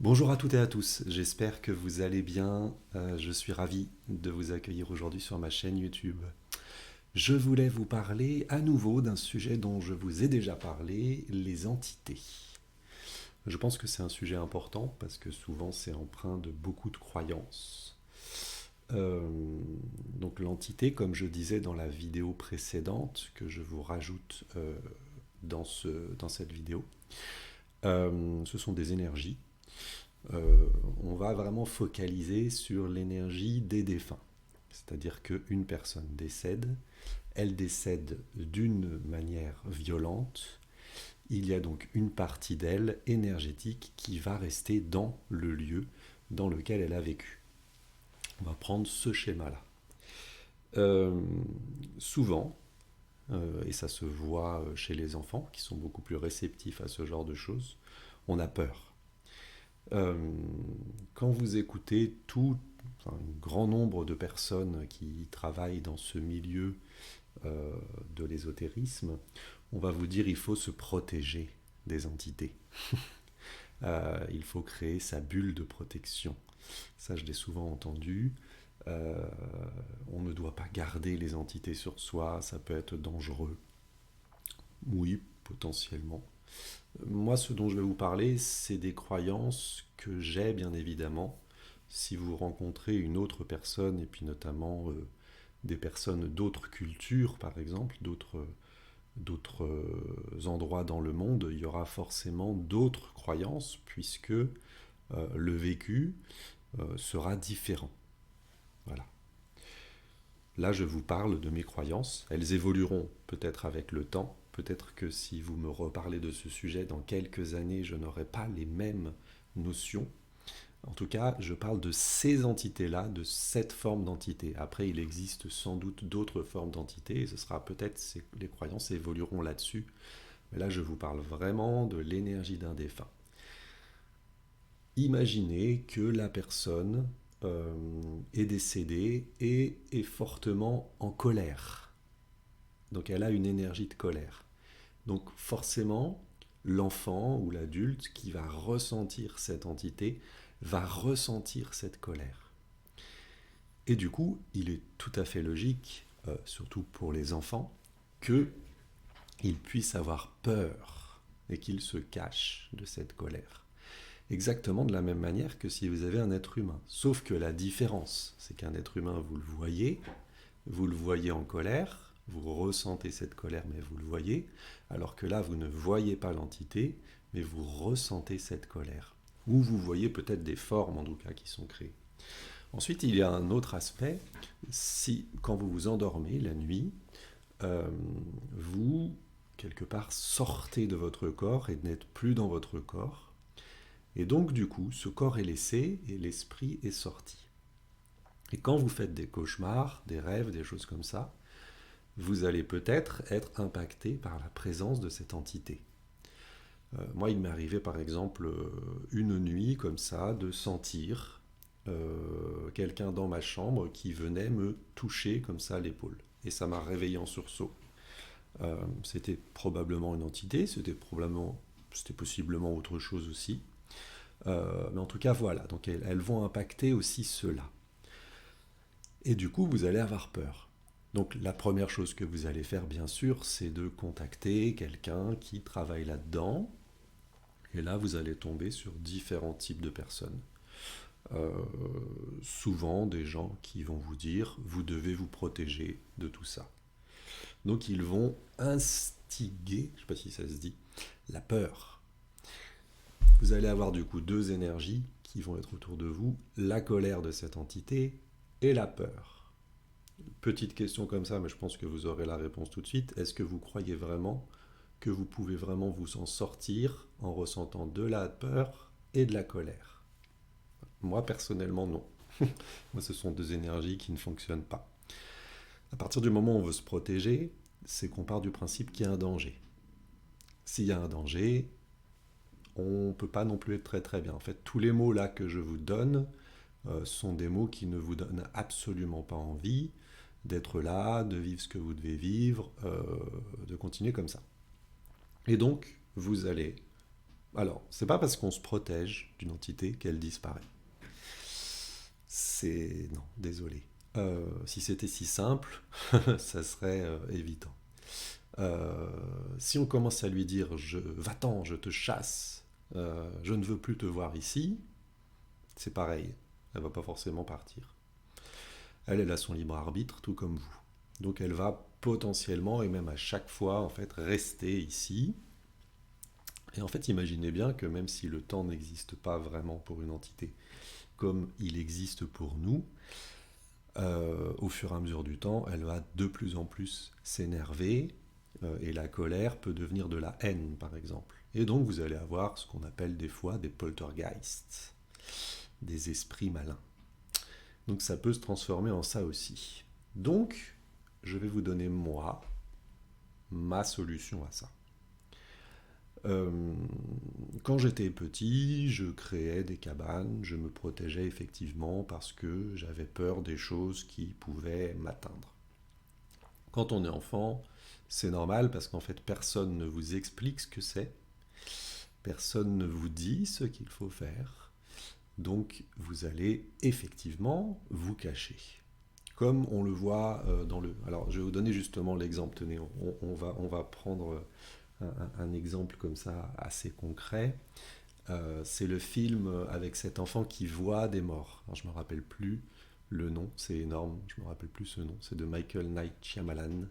Bonjour à toutes et à tous, j'espère que vous allez bien. Je suis ravi de vous accueillir aujourd'hui sur ma chaîne YouTube. Je voulais vous parler à nouveau d'un sujet dont je vous ai déjà parlé, les entités. Je pense que c'est un sujet important parce que souvent c'est empreint de beaucoup de croyances. Euh, donc l'entité, comme je disais dans la vidéo précédente, que je vous rajoute dans cette vidéo, ce sont des énergies. On va vraiment focaliser sur l'énergie des défunts. C'est-à-dire qu'une personne décède, elle décède d'une manière violente. Il y a donc une partie d'elle énergétique qui va rester dans le lieu dans lequel elle a vécu. On va prendre ce schéma-là. Euh, Souvent, et ça se voit chez les enfants qui sont beaucoup plus réceptifs à ce genre de choses, on a peur. Euh, Quand vous écoutez un grand nombre de personnes qui travaillent dans ce milieu euh, de l'ésotérisme, on va vous dire il faut se protéger des entités. Il faut créer sa bulle de protection. Ça, je l'ai souvent entendu. Euh, on ne doit pas garder les entités sur soi, ça peut être dangereux. Oui, potentiellement. Moi, ce dont je vais vous parler, c'est des croyances que j'ai, bien évidemment. Si vous rencontrez une autre personne, et puis notamment des personnes d'autres cultures, par exemple, d'autres endroits dans le monde, il y aura forcément d'autres croyances, puisque le vécu sera différent. Voilà. Là, je vous parle de mes croyances. Elles évolueront peut-être avec le temps. Peut-être que si vous me reparlez de ce sujet dans quelques années, je n'aurai pas les mêmes notions. En tout cas, je parle de ces entités-là, de cette forme d'entité. Après, il existe sans doute d'autres formes d'entités, et ce sera peut-être les croyances évolueront là-dessus. Mais là, je vous parle vraiment de l'énergie d'un défunt. Imaginez que la personne est décédée et est fortement en colère. Donc elle a une énergie de colère. Donc forcément, l'enfant ou l'adulte qui va ressentir cette entité va ressentir cette colère. Et du coup, il est tout à fait logique, surtout pour les enfants, qu'ils puissent avoir peur et qu'ils se cachent de cette colère. Exactement de la même manière que si vous avez un être humain. Sauf que la différence, c'est qu'un être humain, vous le voyez en colère, vous ressentez cette colère, mais vous le voyez, alors que là, vous ne voyez pas l'entité, mais vous ressentez cette colère. Ou vous voyez peut-être des formes, en tout cas, qui sont créées. Ensuite, il y a un autre aspect. Si, quand vous vous endormez la nuit, euh, vous, quelque part, sortez de votre corps et n'êtes plus dans votre corps. Et donc, du coup, ce corps est laissé et l'esprit est sorti. Et quand vous faites des cauchemars, des rêves, des choses comme ça, vous allez peut-être être impacté par la présence de cette entité. Moi, il m'est arrivé par exemple une nuit comme ça de sentir quelqu'un dans ma chambre qui venait me toucher comme ça à l'épaule. Et ça m'a réveillé en sursaut. C'était probablement une entité, c'était possiblement autre chose aussi. Mais en tout cas, voilà. Donc elles vont impacter aussi cela. Et du coup, vous allez avoir peur. Donc la première chose que vous allez faire, bien sûr, c'est de contacter quelqu'un qui travaille là-dedans. Et là, vous allez tomber sur différents types de personnes. Euh, Souvent des gens qui vont vous dire, vous devez vous protéger de tout ça. Donc ils vont instiguer, je ne sais pas si ça se dit, la peur. Vous allez avoir du coup deux énergies qui vont être autour de vous, la colère de cette entité et la peur. Petite question comme ça, mais je pense que vous aurez la réponse tout de suite. Est-ce que vous croyez vraiment que vous pouvez vraiment vous en sortir en ressentant de la peur et de la colère? Moi, personnellement, non. Moi, ce sont deux énergies qui ne fonctionnent pas. À partir du moment où on veut se protéger, c'est qu'on part du principe qu'il y a un danger. S'il y a un danger, on ne peut pas non plus être très très bien. En fait, tous les mots là que je vous donne sont des mots qui ne vous donnent absolument pas envie d'être là, de vivre ce que vous devez vivre, de continuer comme ça. Et donc, vous allez Alors, c'est pas parce qu'on se protège d'une entité qu'elle disparaît. C'est... Non, désolé. Si c'était si simple, ça serait évident. Euh, si on commence à lui dire va-t'en, je te chasse, je ne veux plus te voir ici, c'est pareil, elle va pas forcément partir. Elle a son libre arbitre, tout comme vous. Donc elle va potentiellement et même à chaque fois en fait rester ici. Et en fait, imaginez bien que même si le temps n'existe pas vraiment pour une entité, comme il existe pour nous, au fur et à mesure du temps, elle va de plus en plus s'énerver, et la colère peut devenir de la haine, par exemple. Et donc vous allez avoir ce qu'on appelle des fois des poltergeists, des esprits malins. Donc ça peut se transformer en ça aussi. Donc, je vais vous donner moi, ma solution à ça. Euh, Quand j'étais petit, je créais des cabanes, je me protégeais effectivement parce que j'avais peur des choses qui pouvaient m'atteindre. Quand on est enfant, c'est normal parce qu'en fait personne ne vous explique ce que c'est, personne ne vous dit ce qu'il faut faire, donc vous allez effectivement vous cacher. Comme on le voit dans le... Alors je vais vous donner justement l'exemple, tenez, on va prendre un exemple comme ça assez concret. C'est le film avec cet enfant qui voit des morts. Alors, je ne me rappelle plus le nom, c'est énorme, je ne me rappelle plus ce nom, c'est de Michael Knight Shyamalan.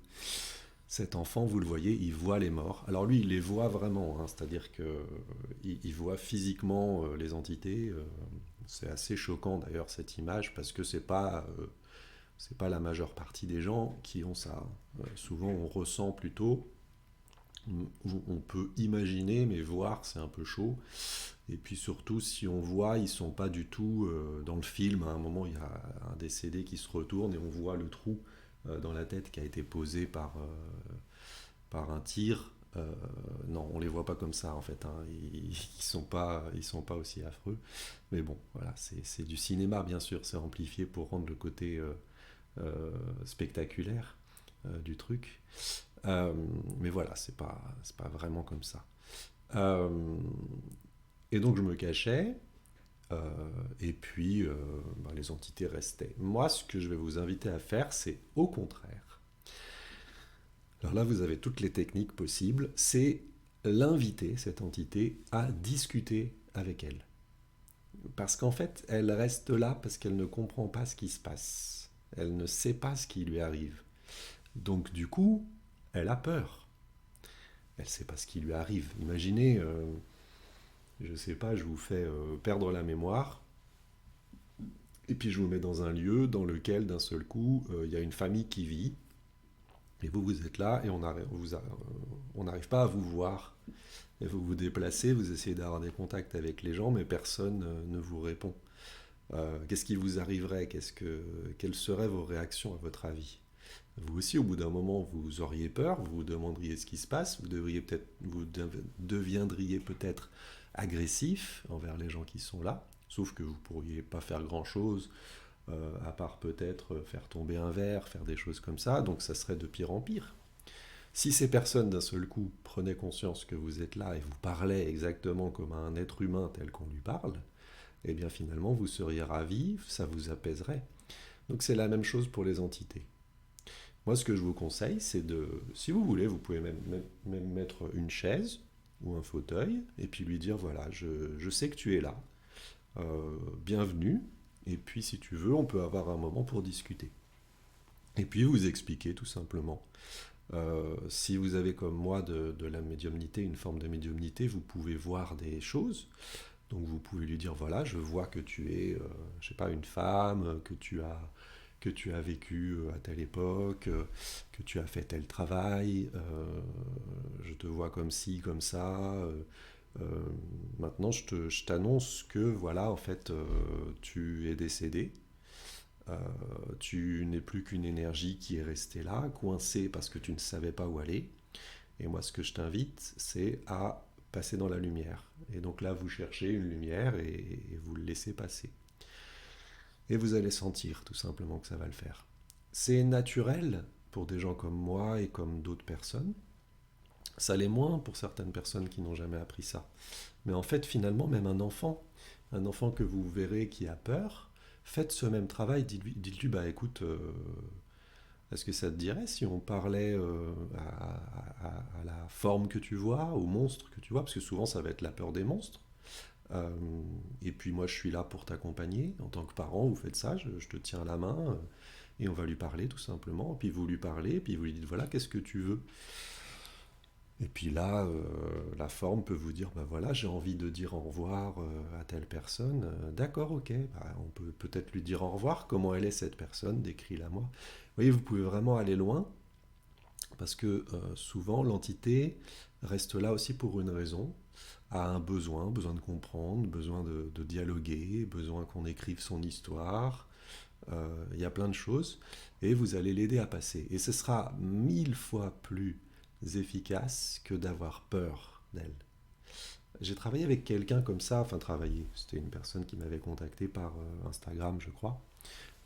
Cet enfant, vous le voyez, il voit les morts. Alors lui, il les voit vraiment, hein, c'est-à-dire qu'il voit physiquement les entités. C'est assez choquant d'ailleurs cette image parce que c'est pas la majeure partie des gens qui ont ça. Souvent, on ressent plutôt, on peut imaginer, mais voir, c'est un peu chaud. Et puis surtout, si on voit, ils sont pas du tout dans le film. À un moment, il y a un décédé qui se retourne et on voit le trou dans la tête qui a été posé par un tir. Non, on les voit pas comme ça en fait, hein. Ils sont pas aussi affreux. Mais bon, voilà, c'est du cinéma bien sûr, c'est amplifié pour rendre le côté spectaculaire du truc. Euh, mais voilà, c'est pas vraiment comme ça. Euh, et donc je me cachais, et puis bah, les entités restaient. Moi, ce que je vais vous inviter à faire, c'est au contraire. Alors là, vous avez toutes les techniques possibles. C'est l'inviter, cette entité, à discuter avec elle. Parce qu'en fait, elle reste là parce qu'elle ne comprend pas ce qui se passe. Elle ne sait pas ce qui lui arrive. Donc du coup, elle a peur. Elle ne sait pas ce qui lui arrive. Imaginez, je ne sais pas, je vous fais perdre la mémoire, et puis je vous mets dans un lieu dans lequel d'un seul coup, il y a une famille qui vit, et vous, vous êtes là, et on n'arrive pas à vous voir. Et vous vous déplacez, vous essayez d'avoir des contacts avec les gens, mais personne ne vous répond. Qu'est-ce qui vous arriverait? Quelles seraient vos réactions à votre avis? Vous aussi, au bout d'un moment, vous auriez peur, vous vous demanderiez ce qui se passe, deviendriez peut-être agressif envers les gens qui sont là, sauf que vous ne pourriez pas faire grand-chose, à part peut-être faire tomber un verre, faire des choses comme ça, donc ça serait de pire en pire. Si ces personnes d'un seul coup prenaient conscience que vous êtes là et vous parlez exactement comme un être humain tel qu'on lui parle, eh bien finalement vous seriez ravis, ça vous apaiserait. Donc c'est la même chose pour les entités. Moi, ce que je vous conseille, c'est de, si vous voulez, vous pouvez même mettre une chaise ou un fauteuil et puis lui dire, voilà, je sais que tu es là, bienvenue, et puis si tu veux, on peut avoir un moment pour discuter. Et puis vous expliquer tout simplement. Si vous avez comme moi de la médiumnité, une forme de médiumnité, vous pouvez voir des choses. Donc vous pouvez lui dire, voilà, je vois que tu es, je sais pas, une femme, que tu as vécu à telle époque, que tu as fait tel travail, je te vois comme ci, comme ça. Euh, Maintenant, je t'annonce que, voilà, en fait, tu es décédé. Euh, Tu n'es plus qu'une énergie qui est restée là, coincée parce que tu ne savais pas où aller. Et moi, ce que je t'invite, c'est à passer dans la lumière. Et donc là, vous cherchez une lumière et vous le laissez passer. Et vous allez sentir tout simplement que ça va le faire. C'est naturel pour des gens comme moi et comme d'autres personnes. Ça l'est moins pour certaines personnes qui n'ont jamais appris ça. Mais en fait, finalement, même un enfant que vous verrez qui a peur, faites ce même travail, dites-lui, bah écoute, est-ce que ça te dirait si on parlait à la forme que tu vois, au monstre que tu vois, parce que souvent ça va être la peur des monstres. Euh, et puis moi je suis là pour t'accompagner en tant que parent, vous faites ça, je te tiens la main et on va lui parler tout simplement. Puis vous lui parlez, puis vous lui dites voilà, qu'est-ce que tu veux? Et puis là, la forme peut vous dire, bah voilà, j'ai envie de dire au revoir à telle personne. D'accord, ok, bah, on peut peut-être lui dire au revoir. Comment elle est cette personne? Décris-la moi. Vous voyez, vous pouvez vraiment aller loin parce que souvent l'entité reste là aussi pour une raison, a un besoin, besoin de comprendre, besoin de dialoguer, besoin qu'on écrive son histoire. Il y a plein de choses et vous allez l'aider à passer. Et ce sera 1000 fois plus efficace que d'avoir peur d'elle. J'ai travaillé avec quelqu'un comme ça, enfin travaillé, c'était une personne qui m'avait contacté par Instagram, je crois,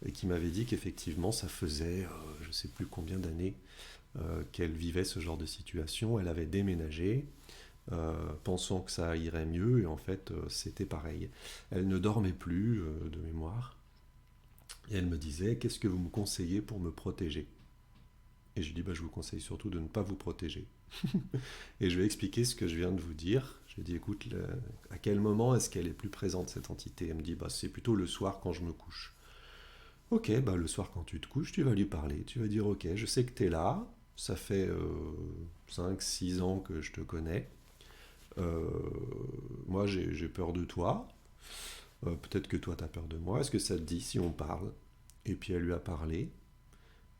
et qui m'avait dit qu'effectivement ça faisait je ne sais plus combien d'années qu'elle vivait ce genre de situation. Elle avait déménagé, pensant que ça irait mieux, et en fait c'était pareil. Elle ne dormait plus de mémoire, et elle me disait, qu'est-ce que vous me conseillez pour me protéger? Et je lui dis, bah, je vous conseille surtout de ne pas vous protéger. Et je vais expliquer ce que je viens de vous dire. Je lui ai dit, écoute, à quel moment est-ce qu'elle est plus présente, cette entité? Elle me dit, bah, c'est plutôt le soir quand je me couche. Ok, bah, le soir quand tu te couches, tu vas lui parler. Tu vas dire, ok, je sais que tu es là. Ça fait 5-6 ans que je te connais. Euh, Moi, j'ai peur de toi. Peut-être que toi, tu as peur de moi. Est-ce que ça te dit si on parle? Et puis elle lui a parlé.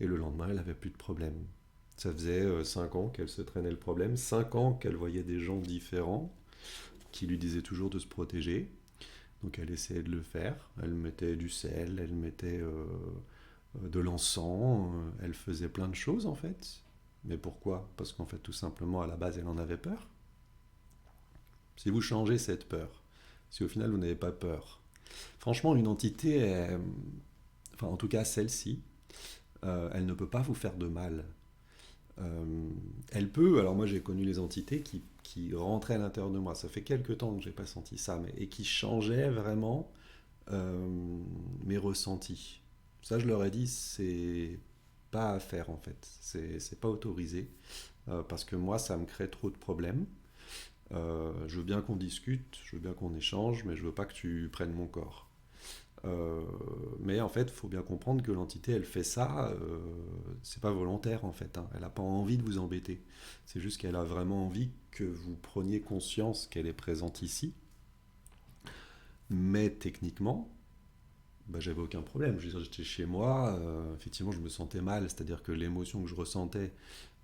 Et le lendemain, elle n'avait plus de problème. Ça faisait 5 ans qu'elle se traînait le problème, 5 ans qu'elle voyait des gens différents qui lui disaient toujours de se protéger. Donc elle essayait de le faire. Elle mettait du sel, elle mettait de l'encens, elle faisait plein de choses en fait. Mais pourquoi? Parce qu'en fait, tout simplement, à la base, elle en avait peur. Si vous changez cette peur, si au final vous n'avez pas peur, franchement, une entité, enfin en tout cas celle-ci, elle ne peut pas vous faire de mal. Elle peut, alors moi j'ai connu les entités qui rentraient à l'intérieur de moi, ça fait quelques temps que j'ai pas senti ça, et qui changeaient vraiment mes ressentis. Ça je leur ai dit, c'est pas à faire en fait, c'est pas autorisé, parce que moi ça me crée trop de problèmes. Je veux bien qu'on discute, je veux bien qu'on échange, mais je veux pas que tu prennes mon corps. Euh, mais en fait, il faut bien comprendre que l'entité, elle fait ça, c'est pas volontaire en fait, hein. Elle n'a pas envie de vous embêter. C'est juste qu'elle a vraiment envie que vous preniez conscience qu'elle est présente ici. Mais techniquement, bah, j'avais aucun problème. Je veux dire, j'étais chez moi, effectivement, je me sentais mal, c'est-à-dire que l'émotion que je ressentais,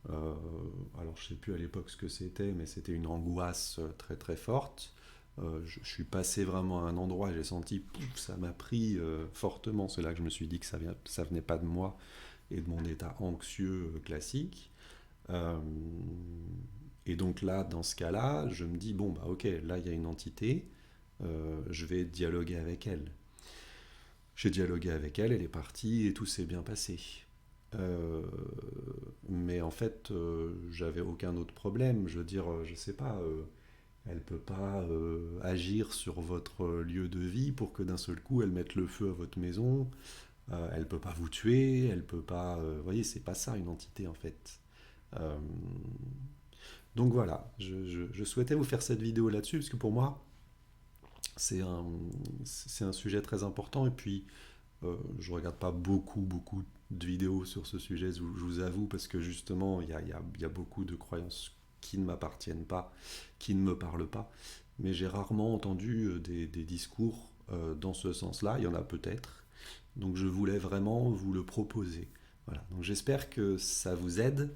euh, alors je sais plus à l'époque ce que c'était, mais c'était une angoisse très très forte. Je suis passé vraiment à un endroit et j'ai senti, pouf, ça m'a pris fortement. C'est là que je me suis dit que ça venait pas de moi et de mon état anxieux classique. Euh, et donc là, dans ce cas-là, je me dis, bon, bah ok, là, il y a une entité, je vais dialoguer avec elle. J'ai dialogué avec elle, elle est partie et tout s'est bien passé. Euh, mais en fait, j'avais aucun autre problème. Je veux dire, je sais pas, elle peut pas agir sur votre lieu de vie pour que d'un seul coup elle mette le feu à votre maison. Elle peut pas vous tuer, elle peut pas. Vous voyez, c'est pas ça une entité en fait. Euh, donc voilà, je souhaitais vous faire cette vidéo là-dessus parce que pour moi c'est un, c'est un sujet très important et puis je regarde pas beaucoup de vidéos sur ce sujet, je vous avoue, parce que justement, il y a beaucoup de croyances qui ne m'appartiennent pas, qui ne me parlent pas. Mais j'ai rarement entendu des discours dans ce sens-là. Il y en a peut-être. Donc je voulais vraiment vous le proposer. Voilà. Donc j'espère que ça vous aide.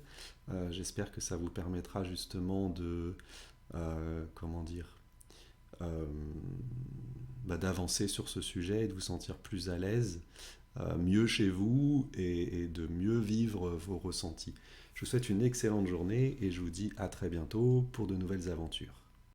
J'espère que ça vous permettra justement de, comment dire, euh, bah, d'avancer sur ce sujet et de vous sentir plus à l'aise, mieux chez vous et de mieux vivre vos ressentis. Je vous souhaite une excellente journée et je vous dis à très bientôt pour de nouvelles aventures.